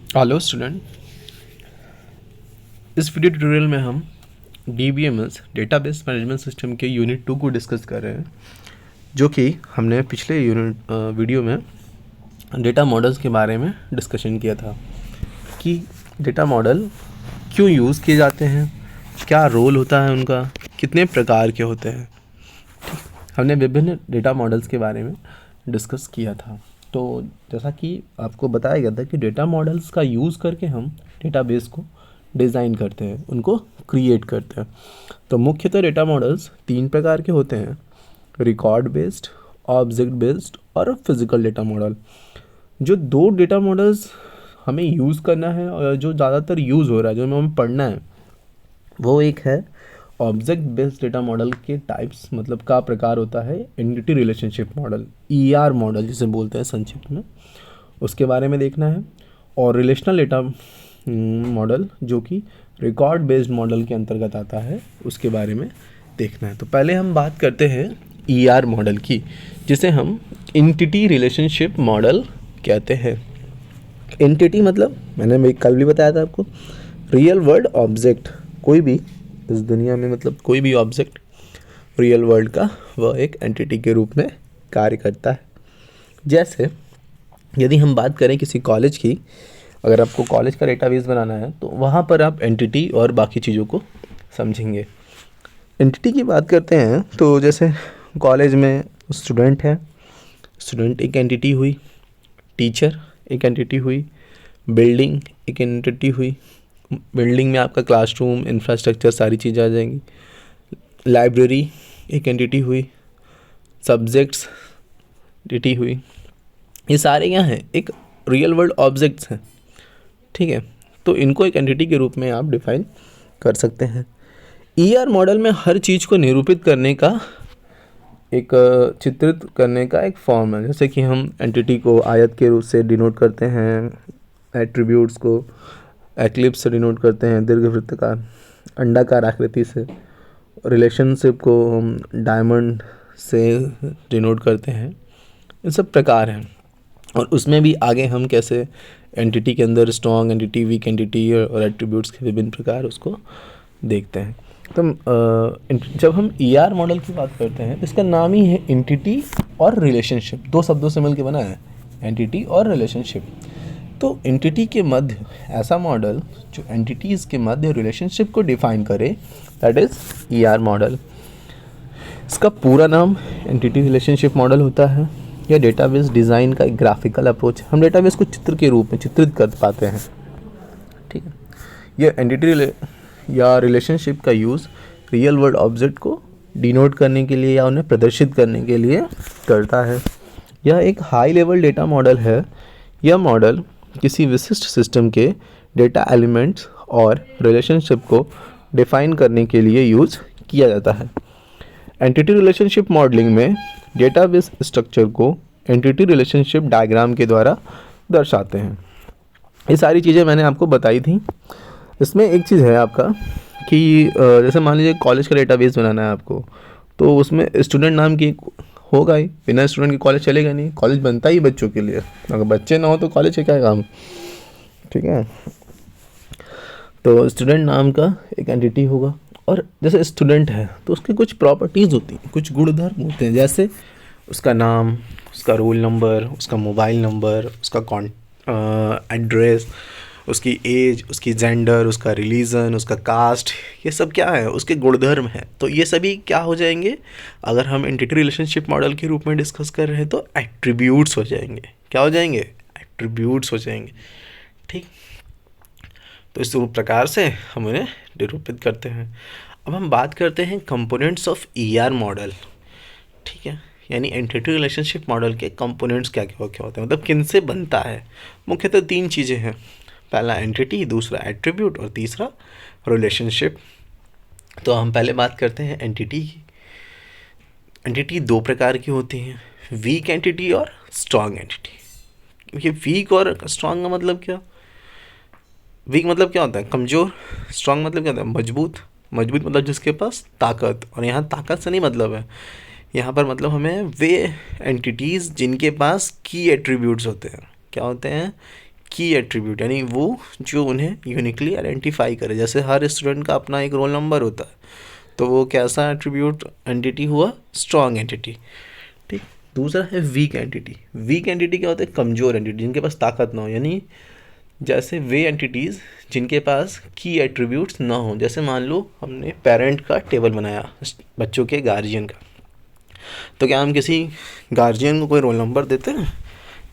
Hello student. इस video tutorial में हम DBMS डेटाबेस मैनेजमेंट सिस्टम के यूनिट 2 को डिस्कस कर रहे हैं, जो कि हमने पिछले वीडियो में डेटा मॉडल्स के बारे में डिस्कशन किया था कि डेटा मॉडल क्यों यूज़ किए जाते हैं, क्या रोल होता है उनका, कितने प्रकार के होते हैं। हमने विभिन्न डेटा मॉडल्स के बारे में डिस्कस किया था। तो जैसा कि आपको बताया गया था कि डेटा मॉडल्स का यूज़ करके हम डेटाबेस को डिज़ाइन करते हैं, उनको क्रिएट करते हैं। तो मुख्यतः डेटा मॉडल्स 3 प्रकार के होते हैं: रिकॉर्ड बेस्ड, ऑब्जेक्ट बेस्ड और फिजिकल डेटा मॉडल। जो 2 डेटा मॉडल्स हमें यूज़ करना है और जो ज़्यादातर यूज़ हो रहा है, जो हमें पढ़ना है, वो एक है ऑब्जेक्ट बेस्ड डेटा मॉडल के टाइप्स, मतलब का प्रकार होता है entity relationship model, ER model जिसे बोलते हैं संक्षिप्त में, उसके बारे में देखना है। और रिलेशनल डेटा मॉडल जो कि रिकॉर्ड बेस्ड मॉडल के अंतर्गत आता है, उसके बारे में देखना है। तो पहले हम बात करते हैं ER मॉडल की, जिसे हम एंटिटी रिलेशनशिप मॉडल कहते हैं। एंटिटी मतलब मैंने कल भी बताया था आपको, रियल वर्ल्ड ऑब्जेक्ट, कोई भी इस दुनिया में मतलब कोई भी ऑब्जेक्ट रियल वर्ल्ड का वह एक एंटिटी के रूप में कार्य करता है। जैसे यदि हम बात करें किसी कॉलेज की, अगर आपको कॉलेज का डेटाबेस बनाना है तो वहाँ पर आप एंटिटी और बाकी चीज़ों को समझेंगे। एंटिटी की बात करते हैं तो जैसे कॉलेज में स्टूडेंट है, स्टूडेंट एक एंटिटी हुई, टीचर एक एंटिटी हुई, बिल्डिंग एक एंटिटी हुई, बिल्डिंग में आपका क्लासरूम, इंफ्रास्ट्रक्चर, सारी चीज़ें आ जाएंगी। लाइब्रेरी एक एंटिटी हुई, सब्जेक्ट्स एंटिटी हुई। ये सारे क्या हैं? एक रियल वर्ल्ड ऑब्जेक्ट्स हैं, ठीक है। तो इनको एक एंटिटी के रूप में आप डिफाइन कर सकते हैं। ER मॉडल में हर चीज़ को निरूपित करने का, एक चित्रित करने का एक फॉर्म है। जैसे कि हम एंटिटी को आयत के रूप से डिनोट करते हैं, एट्रीब्यूट्स को एक्लिप्स से डिनोट करते हैं, दीर्घवृत्ताकार अंडाकार आकृति से, रिलेशनशिप को हम डायमंड से डिनोट करते हैं। ये सब प्रकार हैं। और उसमें भी आगे हम कैसे एंटिटी के अंदर स्ट्रॉन्ग एंटिटी, वीक एंटिटी और एट्रीब्यूट्स के विभिन्न प्रकार उसको देखते हैं। तो जब हम ER मॉडल की बात करते हैं, इसका नाम ही है एंटिटी और रिलेशनशिप, 2 शब्दों से मिलकर बना है, एंटिटी और रिलेशनशिप। तो एंटिटी के मध्य ऐसा मॉडल जो एंटिटीज़ के मध्य रिलेशनशिप को डिफाइन करे, दैट इज़ ER मॉडल। इसका पूरा नाम एंटिटी रिलेशनशिप मॉडल होता है। यह डेटाबेस डिज़ाइन का एक ग्राफिकल अप्रोच है। हम डेटाबेस को चित्र के रूप में चित्रित कर पाते हैं, ठीक है। यह एंटिटी या रिलेशनशिप का यूज़ रियल वर्ल्ड ऑब्जेक्ट को डिनोट करने के लिए या उन्हें प्रदर्शित करने के लिए करता है। यह एक हाई लेवल डेटा मॉडल है। यह मॉडल किसी विशिष्ट सिस्टम के डेटा एलिमेंट्स और रिलेशनशिप को डिफाइन करने के लिए यूज़ किया जाता है। एंटिटी रिलेशनशिप मॉडलिंग में डेटाबेस स्ट्रक्चर को एंटिटी रिलेशनशिप डायग्राम के द्वारा दर्शाते हैं। ये सारी चीज़ें मैंने आपको बताई थी। इसमें एक चीज़ है आपका कि जैसे मान लीजिए कॉलेज का डेटाबेस बनाना है आपको, तो उसमें स्टूडेंट नाम की होगा ही, बिना स्टूडेंट के कॉलेज चलेगा नहीं। कॉलेज बनता ही बच्चों के लिए, अगर बच्चे ना हो तो कॉलेज का क्या काम, ठीक है। तो स्टूडेंट नाम का एक एंटिटी होगा, और जैसे स्टूडेंट है तो उसकी कुछ प्रॉपर्टीज़ होती हैं, कुछ गुणधर्म होते हैं, जैसे उसका नाम, उसका रोल नंबर, उसका मोबाइल नंबर, उसका एड्रेस, उसकी एज, उसकी जेंडर, उसका रिलीजन, उसका कास्ट, ये सब क्या है? उसके गुणधर्म हैं। तो ये सभी क्या हो जाएंगे? अगर हम एंटिटी रिलेशनशिप मॉडल के रूप में डिस्कस कर रहे हैं तो एट्रीब्यूट्स हो जाएंगे। क्या हो जाएंगे? एट्रीब्यूट्स हो जाएंगे, ठीक। तो इस प्रकार से हम उन्हें निरूपित करते हैं। अब हम बात करते हैं कंपोनेंट्स ऑफ ER मॉडल, ठीक है। यानी एंटिटी रिलेशनशिप मॉडल के कंपोनेंट्स क्या क्या होते हैं, मतलब किन से बनता है। मुख्यतः 3 चीज़ें हैं, पहला एंटिटी, दूसरा एट्रीब्यूट और तीसरा रिलेशनशिप। तो हम पहले बात करते हैं एंटिटी की। एंटिटी 2 प्रकार की होती हैं, वीक एंटिटी और स्ट्रॉन्ग एंटिटी। ये वीक और स्ट्रॉन्ग का मतलब क्या? वीक मतलब क्या होता है? कमज़ोर। स्ट्रॉन्ग मतलब क्या होता है? मजबूत। मजबूत मतलब जिसके पास ताकत, और यहाँ ताकत से नहीं मतलब है, यहाँ पर मतलब हमें वे एंटिटीज़ जिनके पास की एट्रीब्यूट्स होते हैं। क्या होते हैं? की एट्रीब्यूट, यानी वो जो उन्हें यूनिकली आइडेंटिफाई करे। जैसे हर स्टूडेंट का अपना एक रोल नंबर होता है, तो वो कैसा एट्रीब्यूट एंटिटी हुआ? Strong entity. ठीक। दूसरा है वीक एंटिटी। वीक एंटिटी क्या होता है? कमज़ोर एंटिटी, जिनके पास ताकत ना हो, यानी जैसे वे एंटिटीज़ जिनके पास की एट्रीब्यूट्स ना हो। जैसे मान लो हमने पेरेंट का टेबल बनाया, बच्चों के गार्जियन का, तो क्या हम किसी गार्जियन को कोई रोल नंबर देते हैं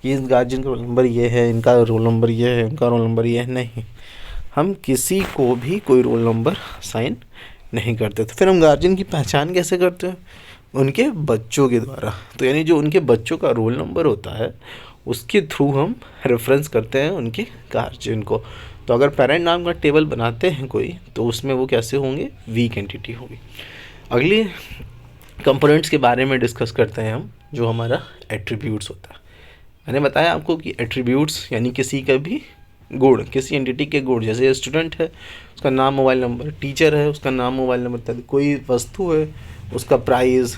कि इस गार्जियन का रोल नंबर ये है, इनका रोल नंबर ये है, इनका रोल नंबर ये है? नहीं, हम किसी को भी कोई रोल नंबर साइन नहीं करते। तो फिर हम गार्जियन की पहचान कैसे करते हैं? उनके बच्चों के द्वारा। तो यानी जो उनके बच्चों का रोल नंबर होता है उसके थ्रू हम रेफरेंस करते हैं उनके गार्जियन को। तो अगर पेरेंट नाम का टेबल बनाते हैं कोई, तो उसमें वो कैसे होंगे? वीक एंटिटी होगी। अगली कंपोनेंट्स के बारे में डिस्कस करते हैं हम, जो हमारा एट्रीब्यूट्स होता है। मैंने बताया आपको कि एट्रीब्यूट्स यानी किसी का भी गुण, किसी एंटिटी के गुण। जैसे स्टूडेंट है, उसका नाम, मोबाइल नंबर। टीचर है, उसका नाम, मोबाइल नंबर। कोई वस्तु है, उसका प्राइस,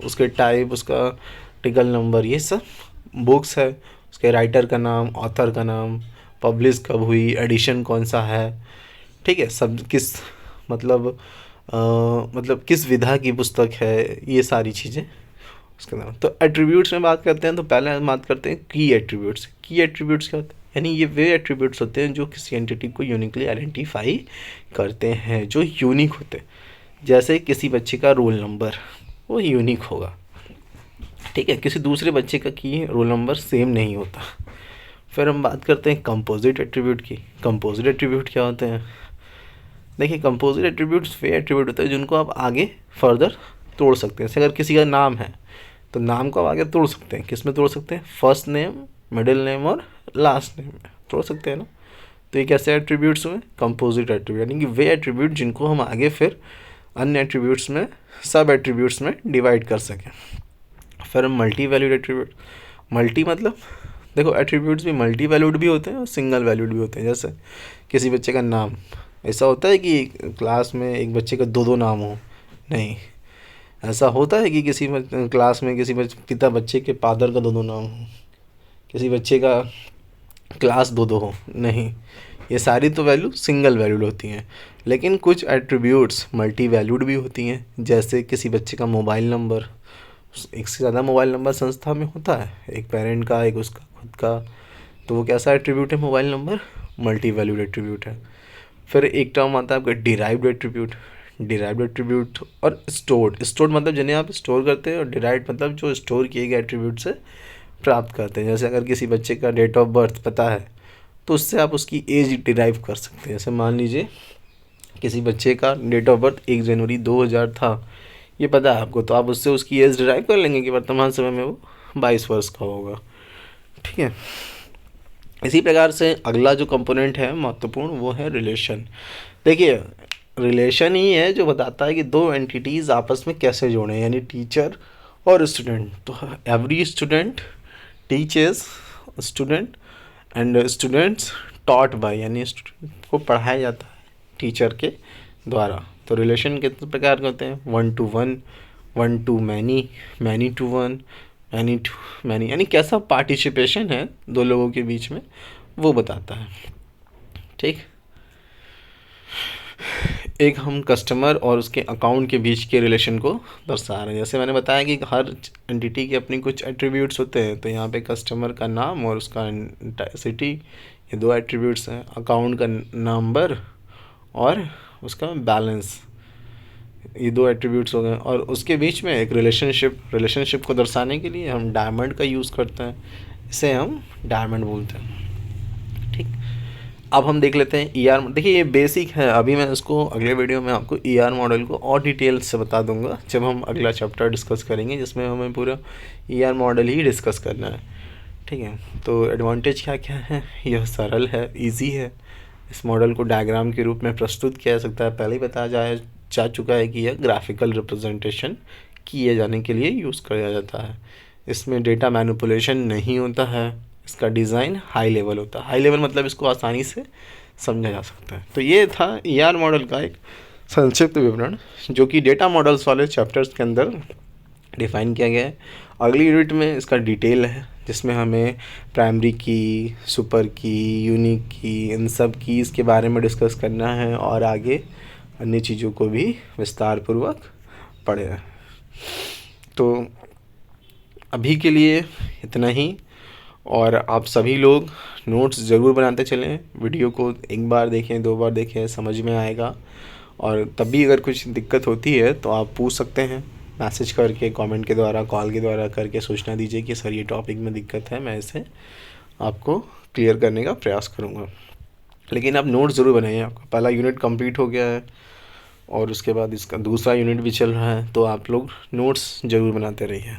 उसके टाइप, उसका आर्टिकल नंबर, ये सब। बुक्स है, उसके राइटर का नाम, ऑथर का नाम, पब्लिश कब हुई, एडिशन कौन सा है, ठीक है, सब किस मतलब किस विधा की पुस्तक है, ये सारी चीज़ें उसका नाम। तो एट्रीब्यूट्स में बात करते हैं, तो पहले हम बात करते हैं की एट्रीब्यूट्स। की एट्रीब्यूट्स क्या होते हैं? यानी ये वे एट्रीब्यूट्स होते हैं जो किसी एंटिटी को यूनिकली आइडेंटिफाई करते हैं, जो यूनिक होते हैं। जैसे किसी बच्चे का रोल नंबर, वो यूनिक होगा, ठीक है, किसी दूसरे बच्चे का की रोल नंबर सेम नहीं होता। फिर हम बात करते हैं कंपोजिट एट्रीब्यूट की। कंपोजिट एट्रीब्यूट क्या होते हैं? देखिए, कंपोजिट एट्रीब्यूट्स वे एट्रीब्यूट होते हैं जिनको आप आगे फर्दर तोड़ सकते हैं। जैसे अगर किसी का नाम है, तो नाम को आप आगे तोड़ सकते हैं। किस में तोड़ सकते हैं? फर्स्ट नेम, मिडिल नेम और लास्ट नेम में तोड़ सकते हैं ना। तो ये कैसे एट्रीब्यूट्स हुए? कंपोजिट एट्रीब्यूट, यानी कि वे एट्रीब्यूट जिनको हम आगे फिर अन्य एट्रीब्यूट्स में, सब एट्रीब्यूट्स में डिवाइड कर सकें। फिर मल्टी वैल्यूड एट्रीब्यूट। मल्टी मतलब देखो, एट्रीब्यूट्स भी मल्टी वैल्यूड भी होते हैं और सिंगल वैल्यूड भी होते हैं। जैसे किसी बच्चे का नाम, ऐसा होता है कि क्लास में एक बच्चे का दो नाम हो? नहीं। ऐसा होता है कि किसी क्लास में किसी पिता बच्चे के फादर का दो नाम हो, किसी बच्चे का क्लास दो हो? नहीं। ये सारी तो वैल्यू सिंगल वैल्यूड होती हैं। लेकिन कुछ एट्रीब्यूट्स मल्टी वैल्यूड भी होती हैं। जैसे किसी बच्चे का मोबाइल नंबर, एक से ज़्यादा मोबाइल नंबर संस्था में होता है, एक पेरेंट का, एक उसका खुद का, तो वो कैसा एट्रीब्यूट है? Mobile number multi valued attribute है। फिर एक टर्म आता है आपका डिराइव्ड एट्रीब्यूट। डिराइव्ड एट्रीब्यूट और स्टोर्ड मतलब जिन्हें आप स्टोर करते हैं, और डिराइव्ड मतलब जो स्टोर किए गए एट्रीब्यूट से प्राप्त करते हैं। जैसे अगर किसी बच्चे का डेट ऑफ बर्थ पता है, तो उससे आप उसकी एज डिराइव कर सकते हैं। जैसे मान लीजिए किसी बच्चे का डेट ऑफ बर्थ 1 जनवरी 2000 था, ये पता है आपको, तो आप उससे उसकी एज डिराइव कर लेंगे कि वर्तमान समय में वो 22 वर्ष का होगा, ठीक है। इसी प्रकार से अगला जो कंपोनेंट है महत्वपूर्ण, वो है रिलेशन। देखिए, रिलेशन ही है जो बताता है कि दो एंटिटीज़ आपस में कैसे जुड़े हैं, यानी टीचर और स्टूडेंट। तो every student teachers student and students taught by, यानी स्टूडेंट को पढ़ाया जाता है टीचर के द्वारा। तो रिलेशन कितने प्रकार के होते हैं? 1 to 1, 1 to many, many to 1, many to many, यानी कैसा पार्टिसिपेशन है दो लोगों के बीच में, वो बताता है, ठीक। एक हम कस्टमर और उसके अकाउंट के बीच के रिलेशन को दर्शा रहे हैं। जैसे मैंने बताया कि हर एंटिटी के अपनी कुछ एट्रीब्यूट्स होते हैं, तो यहाँ पे कस्टमर का नाम और उसका सिटी, ये दो एट्रीब्यूट्स हैं। अकाउंट का नंबर और उसका बैलेंस, ये दो एट्रीब्यूट्स हो गए। और उसके बीच में एक रिलेशनशिप को दर्शाने के लिए हम डायमंड का यूज़ करते हैं, इसे हम डायमंड बोलते हैं, ठीक। अब हम देख लेते हैं ER। देखिए, ये बेसिक है, अभी मैं इसको अगले वीडियो में आपको ER मॉडल को और डिटेल से बता दूंगा, जब हम अगला चैप्टर डिस्कस करेंगे, जिसमें हमें पूरा ER मॉडल ही डिस्कस करना है, ठीक है। तो एडवांटेज क्या क्या है? यह सरल है, ईजी है। इस मॉडल को डायग्राम के रूप में प्रस्तुत किया जा सकता है। पहले ही बताया जा चुका है कि यह ग्राफिकल रिप्रेजेंटेशन किए जाने के लिए यूज़ किया जाता है। इसमें डेटा मैनिपुलेशन नहीं होता है। इसका डिज़ाइन हाई लेवल होता है। हाई लेवल मतलब इसको आसानी से समझा जा सकता है। तो ये था ER मॉडल का एक संक्षिप्त विवरण, जो कि डेटा मॉडल्स वाले चैप्टर्स के अंदर डिफाइन किया गया है। अगली यूनिट में इसका डिटेल है, जिसमें हमें प्राइमरी की, सुपर की, यूनिक की, इन सब कीज़ के बारे में डिस्कस करना है और आगे अन्य चीज़ों को भी विस्तार पूर्वक पढ़े। तो अभी के लिए इतना ही, और आप सभी लोग नोट्स ज़रूर बनाते चलें। वीडियो को एक बार देखें, 2 बार देखें, समझ में आएगा। और तब भी अगर कुछ दिक्कत होती है तो आप पूछ सकते हैं मैसेज करके, कमेंट के द्वारा, कॉल के द्वारा करके सूचना दीजिए कि सर ये टॉपिक में दिक्कत है, मैं इसे आपको क्लियर करने का प्रयास करूँगा। लेकिन आप नोट्स ज़रूर बनाइए। आपका पहला यूनिट कंप्लीट हो गया है और उसके बाद इसका दूसरा यूनिट भी चल रहा है, तो आप लोग नोट्स ज़रूर बनाते रहिए।